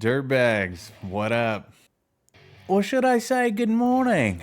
Dirtbags, what up? Or should I say good morning?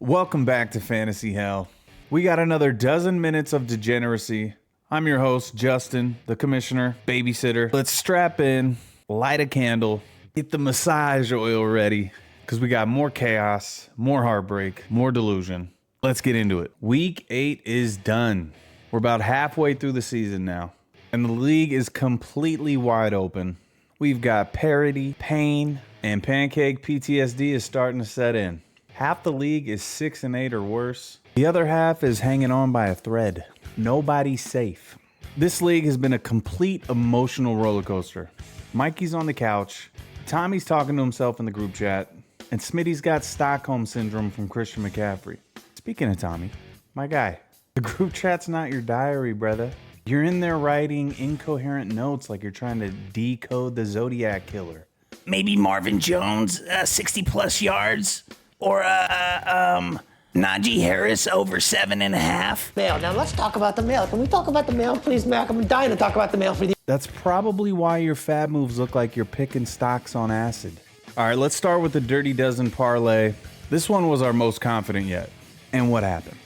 Welcome back to Fantasy Hell. We got another dozen minutes of degeneracy. I'm your host, Justin, the commissioner, babysitter. Let's strap in, light a candle, get the massage oil ready, because we got more chaos, more heartbreak, more delusion. Let's get into it. Week 8 is done. We're about halfway through the season now, and the league is completely wide open. We've got parity, pain, and pancake PTSD is starting to set in. Half the league is 6-8 or worse. The other half is hanging on by a thread. Nobody's safe. This league has been a complete emotional roller coaster. Mikey's on the couch, Tommy's talking to himself in the group chat, and Smitty's got Stockholm Syndrome from Christian McCaffrey. Speaking of Tommy, my guy, the group chat's not your diary, brother. You're in there writing incoherent notes like you're trying to decode the Zodiac Killer. Maybe Marvin Jones, 60 plus yards, or Najee Harris over 7.5. Mail. Now let's talk about the mail. Can we talk about the mail, please, Mac? I'm dying to talk about the mail for you. That's probably why your FAAB moves look like you're picking stocks on acid. All right, let's start with the Dirty Dozen parlay. This one was our most confident yet. And what happened?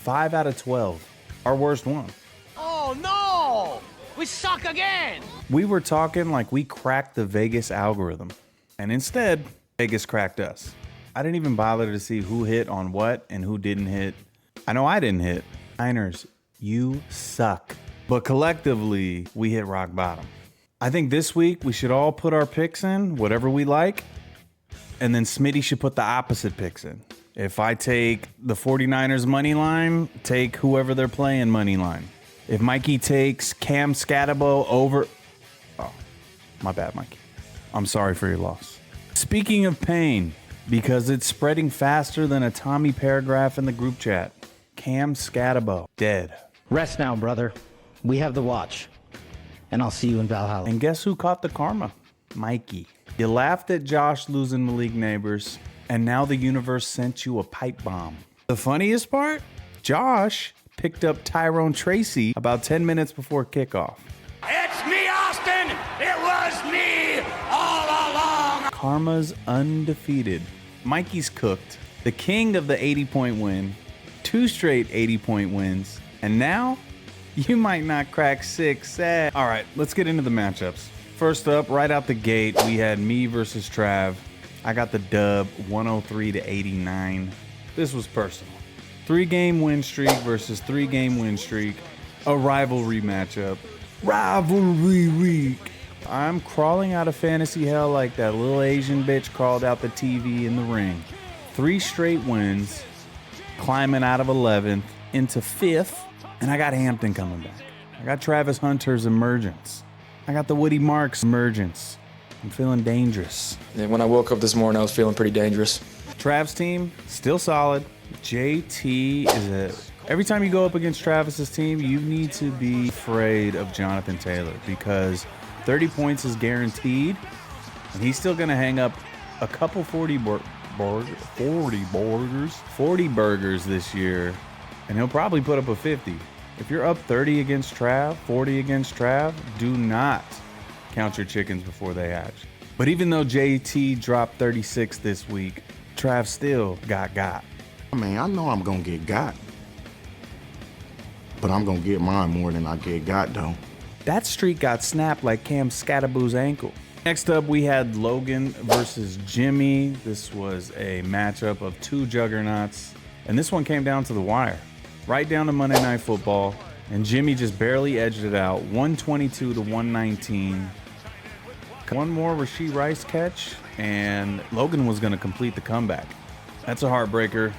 5 out of 12. Our worst one. Oh no! We suck again! We were talking like we cracked the Vegas algorithm. And instead, Vegas cracked us. I didn't even bother to see who hit on what and who didn't hit. I know I didn't hit. Niners, you suck. But collectively, we hit rock bottom. I think this week we should all put our picks in, whatever we like. And then Smitty should put the opposite picks in. If I take the 49ers money line, take whoever they're playing money line. If Mikey takes Cam Skattebo over... Oh, my bad, Mikey. I'm sorry for your loss. Speaking of pain, because it's spreading faster than a Tommy paragraph in the group chat, Cam Skattebo, dead. Rest now, brother. We have the watch. And I'll see you in Valhalla. And guess who caught the karma? Mikey. You laughed at Josh losing Malik Neighbors, and now the universe sent you a pipe bomb. The funniest part? Josh picked up Tyrone Tracy about 10 minutes before kickoff. It's me, Austin! It was me all along! Karma's undefeated. Mikey's cooked. The king of the 80-point win. 2 straight 80-point wins. And now, you might not crack 6. All right, let's get into the matchups. First up, right out the gate, we had me versus Trav. I got the dub, 103-89. This was personal. 3-game win streak versus 3-game win streak. A rivalry matchup. Rivalry week. I'm crawling out of fantasy hell like that little Asian bitch crawled out the TV in the ring. 3 straight wins, climbing out of 11th into 5th, and I got Hampton coming back. I got Travis Hunter's emergence. I got the Woody Marks emergence. I'm feeling dangerous. Yeah, when I woke up this morning, I was feeling pretty dangerous. Trav's team, still solid. JT is every time you go up against Travis's team, you need to be afraid of Jonathan Taylor because 30 points is guaranteed, and he's still going to hang up a couple 40 burgers this year, and he'll probably put up a 50. If you're up 30 against Trav, 40 against Trav, do not count your chickens before they hatch. But even though JT dropped 36 this week, Trav still got. Man, I know I'm going to get got. But I'm going to get mine more than I get got, though. That streak got snapped like Cam Skattebo's ankle. Next up, we had Logan versus Jimmy. This was a matchup of 2 juggernauts. And this one came down to the wire. Right down to Monday Night Football. And Jimmy just barely edged it out. 122-119. One more Rashee Rice catch, and Logan was going to complete the comeback. That's a heartbreaker.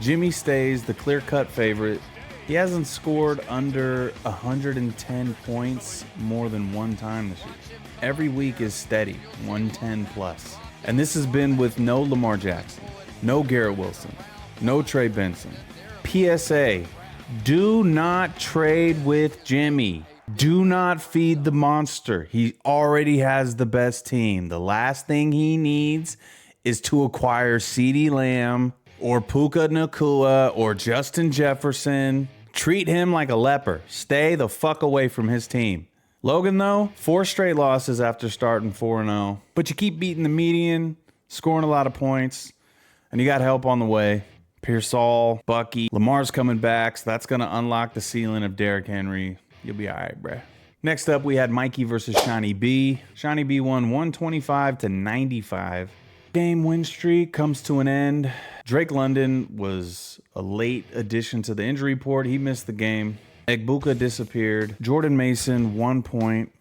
Jimmy stays the clear-cut favorite. He hasn't scored under 110 points more than one time this year. Every week is steady, 110 plus. And this has been with no Lamar Jackson, no Garrett Wilson, no Trey Benson. PSA, do not trade with Jimmy. Do not feed the monster. He already has the best team. The last thing he needs is to acquire CeeDee Lamb or Puka Nacua or Justin Jefferson. Treat him like a leper. Stay the fuck away from his team. Logan, though, 4 straight losses after starting 4-0. But you keep beating the median, scoring a lot of points, and you got help on the way. Pearsall, Bucky, Lamar's coming back, so that's going to unlock the ceiling of Derrick Henry. You'll be all right, bruh. Next up, we had Mikey versus Shawnee B. Shawnee B won 125-95. Game win streak comes to an end. Drake London was a late addition to the injury report. He missed the game. Egbuka disappeared. Jordan Mason, 1 point.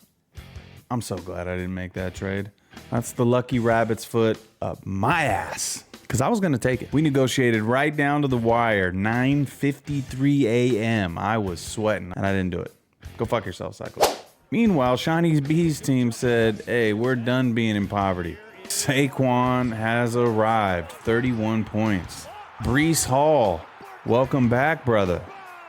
I'm so glad I didn't make that trade. That's the lucky rabbit's foot up my ass, because I was going to take it. We negotiated right down to the wire, 9:53 a.m. I was sweating, and I didn't do it. Go fuck yourself, Cycle. Meanwhile, Shawnee B's team said, hey, we're done being in poverty. Saquon has arrived, 31 points. Breece Hall, welcome back, brother.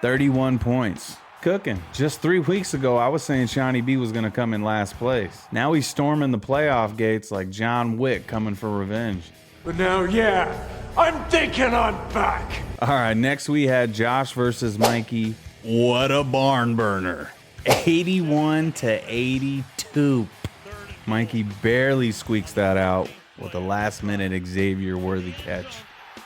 31 points. Cooking. Just 3 weeks ago, I was saying Shawnee B was going to come in last place. Now he's storming the playoff gates like John Wick coming for revenge. But now, yeah, I'm thinking I'm back. All right, next we had Josh versus Mikey. What a barn burner. 81-82. Mikey barely squeaks that out with a last-minute Xavier-worthy catch.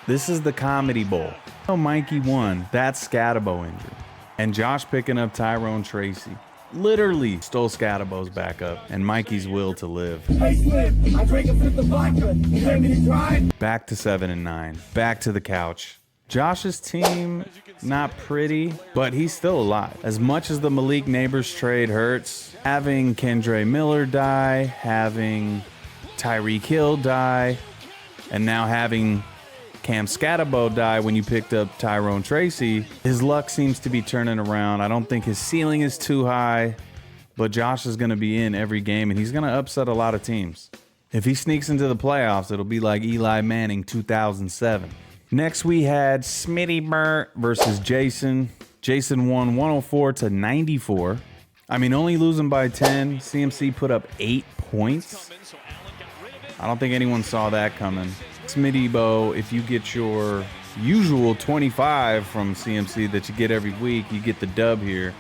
This is the Comedy Bowl. Oh, Mikey won. That's Skattebo injury. And Josh picking up Tyrone Tracy. Literally stole Skattebo's backup and Mikey's will to live. Hey, Slim, I drank a fifth of vodka. You want me to drive? Back to 7-9. Back to the couch. Josh's team, not pretty, but he's still alive. As much as the Malik Neighbors trade hurts, having Kendre Miller die, having Tyreek Hill die, and now having Cam Skattebo die when you picked up Tyrone Tracy, his luck seems to be turning around. I don't think his ceiling is too high, but Josh is going to be in every game, and he's going to upset a lot of teams. If he sneaks into the playoffs, it'll be like Eli Manning 2007. Next, we had Smitty Burt versus Jason. Jason won 104-94. I mean, only losing by 10. CMC put up 8 points. I don't think anyone saw that coming. Smitty Bo, if you get your usual 25 from CMC that you get every week, you get the dub here.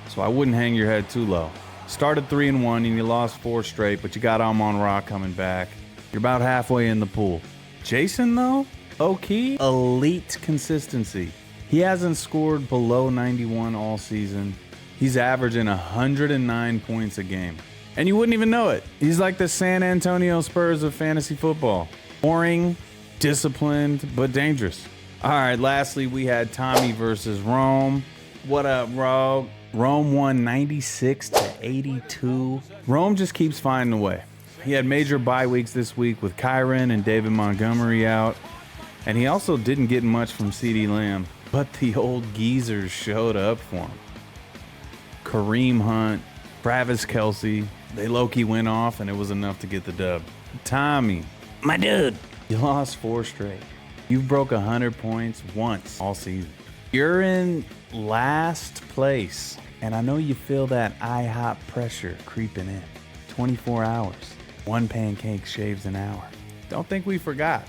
So I wouldn't hang your head too low. Started 3-1 and you lost 4 straight, but you got Amon-Ra coming back. You're about halfway in the pool. Jason, though? Okay, elite consistency. He hasn't scored below 91 all season. He's averaging 109 points a game. And you wouldn't even know it. He's like the San Antonio Spurs of fantasy football. Boring, disciplined, but dangerous. All right, lastly, we had Tommy versus Rome. What up, Rome? Rome won 96-82. Rome just keeps finding a way. He had major bye weeks this week with Kyron and David Montgomery out. And he also didn't get much from CeeDee Lamb, but the old geezers showed up for him. Kareem Hunt, Travis Kelce, they low-key went off, and it was enough to get the dub. Tommy, My dude. you lost 4 straight. You broke 100 points once all season. You're in last place, and I know you feel that IHOP pressure creeping in. 24 hours. 1 pancake shaves an hour. Don't think we forgot.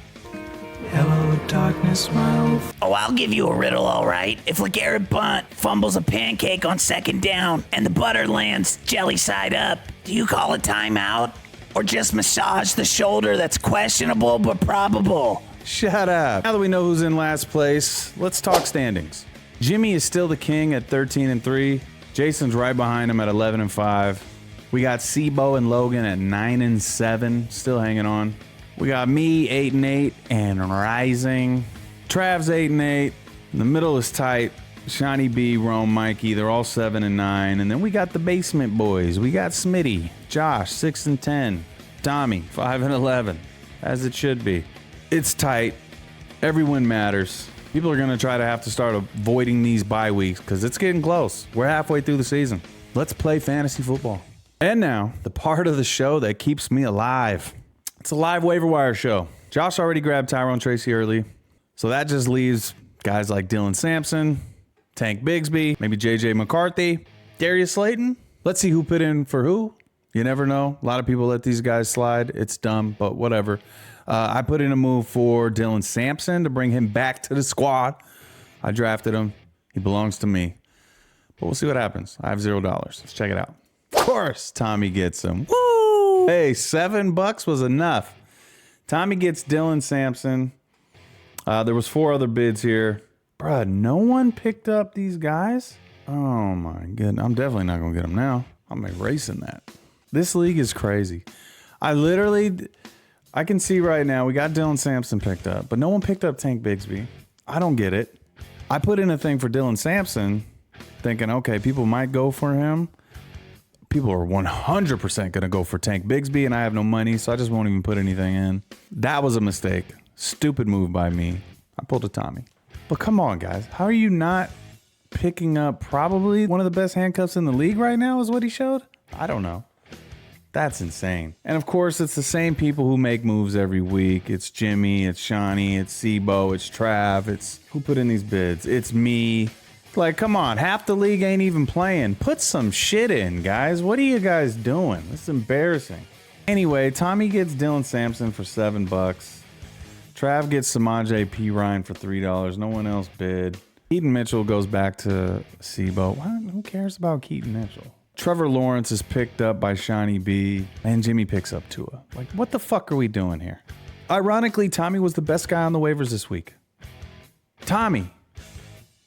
Hello, darkness, my old Oh, I'll give you a riddle, all right. If LeGarrette Blount fumbles a pancake on 2nd down and the butter lands jelly side up, do you call a timeout? Or just massage the shoulder that's questionable but probable? Shut up. Now that we know who's in last place, let's talk standings. Jimmy is still the king at 13-3. Jason's right behind him at 11-5. We got Sebo and Logan at 9-7, still hanging on. We got me 8-8 and rising. Trav's 8-8. In the middle is tight. Shawnee B, Rome, Mikey, they're all 7-9. And then we got the basement boys. We got Smitty, Josh, 6-10. Tommy, 5-11. As it should be. It's tight. Every win matters. People are going to try to have to start avoiding these bye weeks because it's getting close. We're halfway through the season. Let's play fantasy football. And now, the part of the show that keeps me alive. It's a live waiver wire show. Josh already grabbed Tyrone Tracy early. So that just leaves guys like Dylan Sampson, Tank Bigsby, maybe JJ McCarthy, Darius Slayton. Let's see who put in for who. You never know. A lot of people let these guys slide. It's dumb, but whatever. I put in a move for Dylan Sampson to bring him back to the squad. I drafted him. He belongs to me. But we'll see what happens. I have $0. Let's check it out. Of course, Tommy gets him. Woo! Hey, $7 was enough. Tommy gets Dylan Sampson. There was 4 other bids here. Bruh, no one picked up these guys? Oh my goodness. I'm definitely not going to get them now. I'm erasing that. This league is crazy. I can see right now we got Dylan Sampson picked up, but no one picked up Tank Bigsby. I don't get it. I put in a thing for Dylan Sampson thinking, okay, people might go for him. People are 100% going to go for Tank Bigsby, and I have no money, so I just won't even put anything in. That was a mistake. Stupid move by me. I pulled a Tommy. But come on, guys. How are you not picking up probably one of the best handcuffs in the league right now is what he showed? I don't know. That's insane. And of course, it's the same people who make moves every week. It's Jimmy, it's Shawnee, it's Sebo, it's Trav. It's who put in these bids? It's me. Like, come on, half the league ain't even playing. Put some shit in, guys. What are you guys doing? This is embarrassing. Anyway, Tommy gets Dylan Sampson for $7. Trav gets Samaje P. Ryan for $3. No one else bid. Keaton Mitchell goes back to Sebo. Who cares about Keaton Mitchell? Trevor Lawrence is picked up by Shawnee B. And Jimmy picks up Tua. Like, what the fuck are we doing here? Ironically, Tommy was the best guy on the waivers this week. Tommy.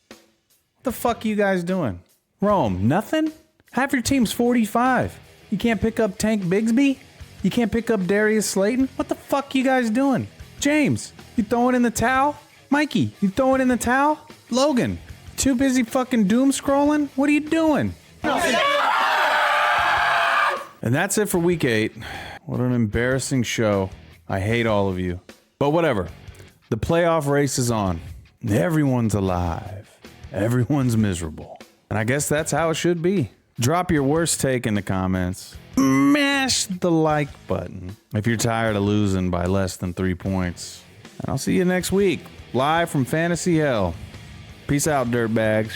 What the fuck are you guys doing? Rome, nothing? Half your team's 45. You can't pick up Tank Bigsby? You can't pick up Darius Slayton? What the fuck you guys doing? James, you throwing in the towel? Mikey, you throwing in the towel? Logan, too busy fucking doom scrolling? What are you doing? And that's it for week 8. What an embarrassing show. I hate all of you. But whatever. The playoff race is on. Everyone's alive. Everyone's miserable. And I guess that's how it should be. Drop your worst take in the comments. Mash the like button if you're tired of losing by less than 3 points. And I'll see you next week, live from Fantasy Hell. Peace out, dirtbags.